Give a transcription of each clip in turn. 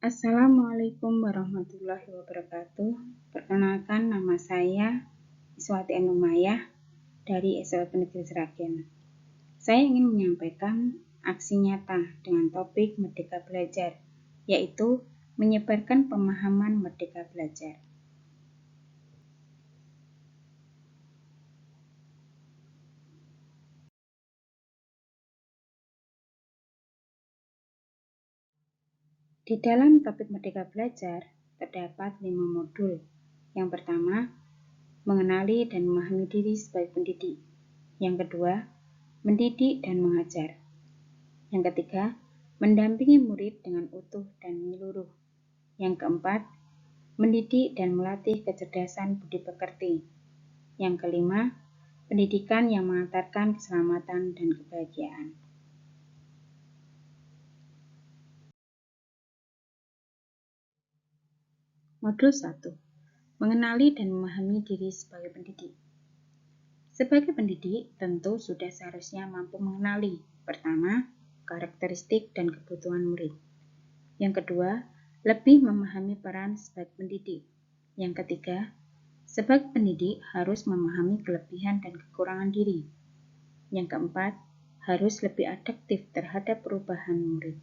Assalamualaikum warahmatullahi wabarakatuh. Perkenalkan, nama saya Iswati Anumayah dari SMA Negeri Sragen. Saya ingin menyampaikan aksi nyata dengan topik Merdeka Belajar, yaitu menyebarkan pemahaman Merdeka Belajar. Di dalam topik Merdeka Belajar terdapat 5 modul. Yang pertama, mengenali dan memahami diri sebagai pendidik. Yang kedua, mendidik dan mengajar. Yang ketiga, mendampingi murid dengan utuh dan menyeluruh. Yang keempat, mendidik dan melatih kecerdasan budi pekerti. Yang kelima, pendidikan yang mengantarkan keselamatan dan kebahagiaan. Modul 1. Mengenali dan memahami diri sebagai pendidik. Sebagai pendidik, tentu sudah seharusnya mampu mengenali, pertama, karakteristik dan kebutuhan murid. Yang kedua, lebih memahami peran sebagai pendidik. Yang ketiga, sebagai pendidik harus memahami kelebihan dan kekurangan diri. Yang keempat, harus lebih adaptif terhadap perubahan murid.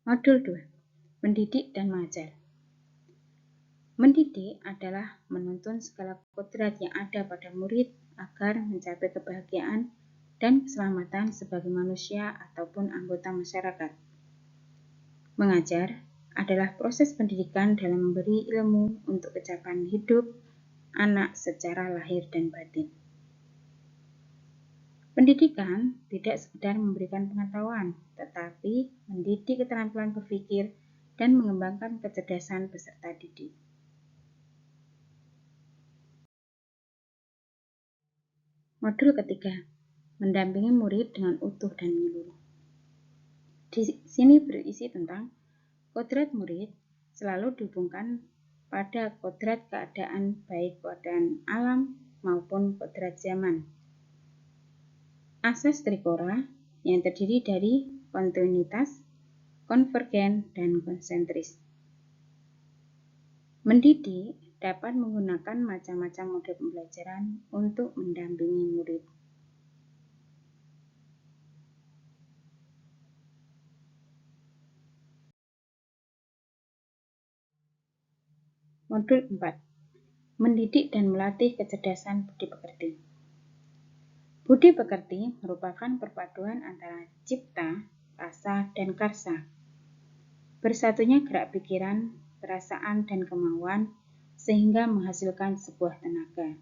Modul 2. Mendidik dan mengajar. Mendidik adalah menuntun segala kodrat yang ada pada murid agar mencapai kebahagiaan dan keselamatan sebagai manusia ataupun anggota masyarakat. Mengajar adalah proses pendidikan dalam memberi ilmu untuk kecapaian hidup anak secara lahir dan batin. Pendidikan tidak sekedar memberikan pengetahuan, tetapi mendidik keterampilan berpikir dan mengembangkan kecerdasan peserta didik. Modul ketiga, mendampingi murid dengan utuh dan menyeluruh. Di sini berisi tentang kodrat murid selalu dihubungkan pada kodrat keadaan, baik keadaan alam maupun kodrat zaman. Asas trikora yang terdiri dari kontinuitas, konvergen, dan konsentris. Mendidik dapat menggunakan macam-macam model pembelajaran untuk mendampingi murid. Modul 4. Mendidik dan melatih kecerdasan budi pekerti. Budi pekerti merupakan perpaduan antara cipta, rasa, dan karsa. Bersatunya gerak pikiran, perasaan, dan kemauan sehingga menghasilkan sebuah tenaga.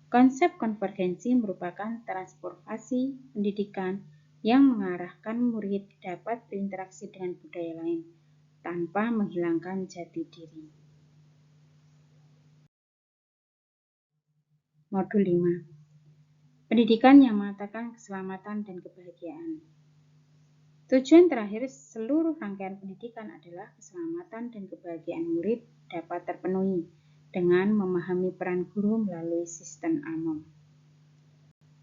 Konsep konvergensi merupakan transformasi pendidikan yang mengarahkan murid dapat berinteraksi dengan budaya lain tanpa menghilangkan jati diri. Modul 5. Pendidikan yang mengantarkan keselamatan dan kebahagiaan. Tujuan terakhir seluruh rangkaian pendidikan adalah keselamatan dan kebahagiaan murid dapat terpenuhi dengan memahami peran guru melalui sistem AMOM.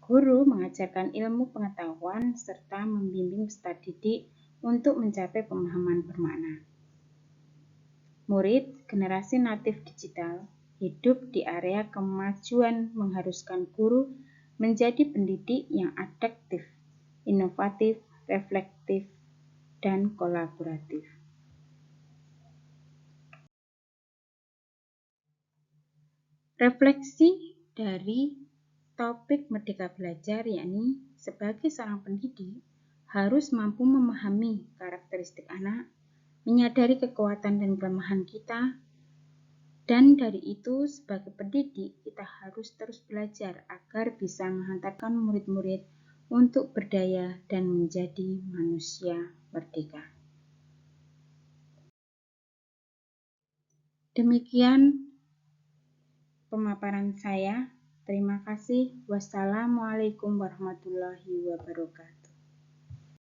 Guru mengajarkan ilmu pengetahuan serta membimbing peserta didik untuk mencapai pemahaman bermakna. Murid generasi natif digital hidup di area kemajuan mengharuskan guru menjadi pendidik yang adaptif, inovatif, reflektif, dan kolaboratif. Refleksi dari topik Merdeka Belajar yakni sebagai seorang pendidik harus mampu memahami karakteristik anak, menyadari kekuatan dan kelemahan kita, dan dari itu sebagai pendidik kita harus terus belajar agar bisa menghantarkan murid-murid untuk berdaya dan menjadi manusia merdeka. Demikian pemaparan saya. Terima kasih. Wassalamualaikum warahmatullahi wabarakatuh.